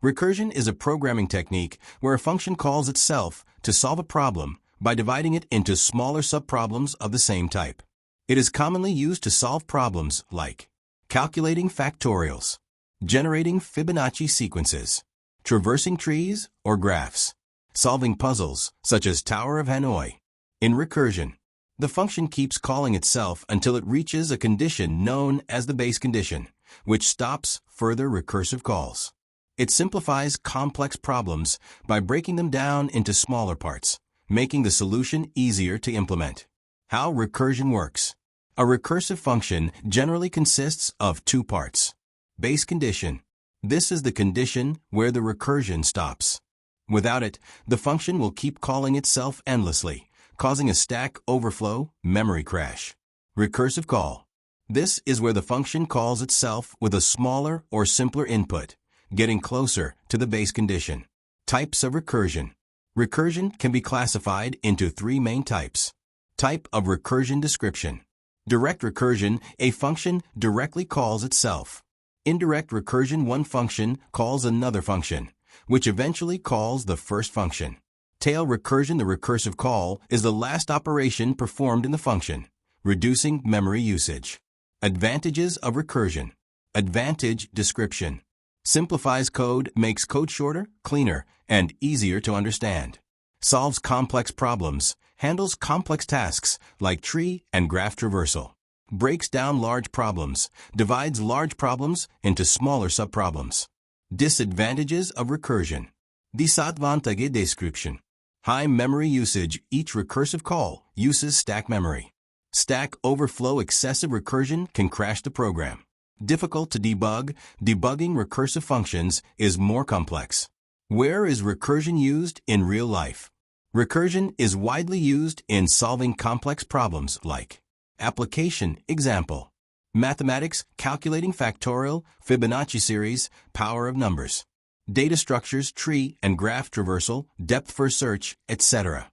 Recursion is a programming technique where a function calls itself to solve a problem by dividing it into smaller subproblems of the same type. It is commonly used to solve problems like calculating factorials, generating Fibonacci sequences, traversing trees or graphs, solving puzzles such as Tower of Hanoi. In recursion, the function keeps calling itself until it reaches a condition known as the base condition, which stops further recursive calls. It simplifies complex problems by breaking them down into smaller parts, making the solution easier to implement. How recursion works. A recursive function generally consists of two parts. Base condition. This is the condition where the recursion stops. Without it, the function will keep calling itself endlessly, causing a stack overflow, memory crash. Recursive call. This is where the function calls itself with a smaller or simpler input, getting closer to the base condition. Types of recursion. Recursion can be classified into three main types. Type of recursion description. Direct recursion, a function directly calls itself. Indirect recursion, one function calls another function, which eventually calls the first function. Tail recursion, the recursive call is the last operation performed in the function, reducing memory usage. Advantages of recursion. Advantage description. Simplifies code, makes code shorter, cleaner, and easier to understand. Solves complex problems, handles complex tasks like tree and graph traversal. Breaks down large problems, divides large problems into smaller subproblems. Disadvantages of recursion. Disadvantage description. High memory usage, each recursive call uses stack memory. Stack overflow, excessive recursion can crash the program. Difficult to debug, debugging recursive functions is more complex. Where is recursion used in real life? Recursion is widely used in solving complex problems like application, example, mathematics, calculating factorial, Fibonacci series, power of numbers, data structures, tree and graph traversal, depth first search, etc.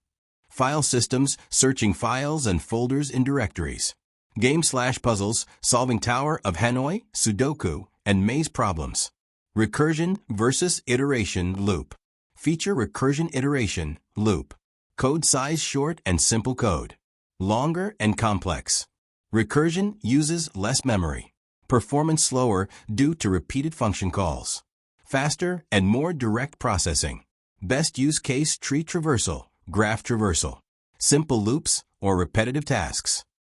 File systems, searching files and folders in directories. Game/puzzles, solving Tower of Hanoi, Sudoku, and maze problems. Recursion versus iteration loop. Feature recursion iteration loop. Code size short and simple code. Longer and complex. Recursion uses less memory. Performance slower due to repeated function calls. Faster and more direct processing. Best use case, tree traversal, graph traversal. Simple loops or repetitive tasks.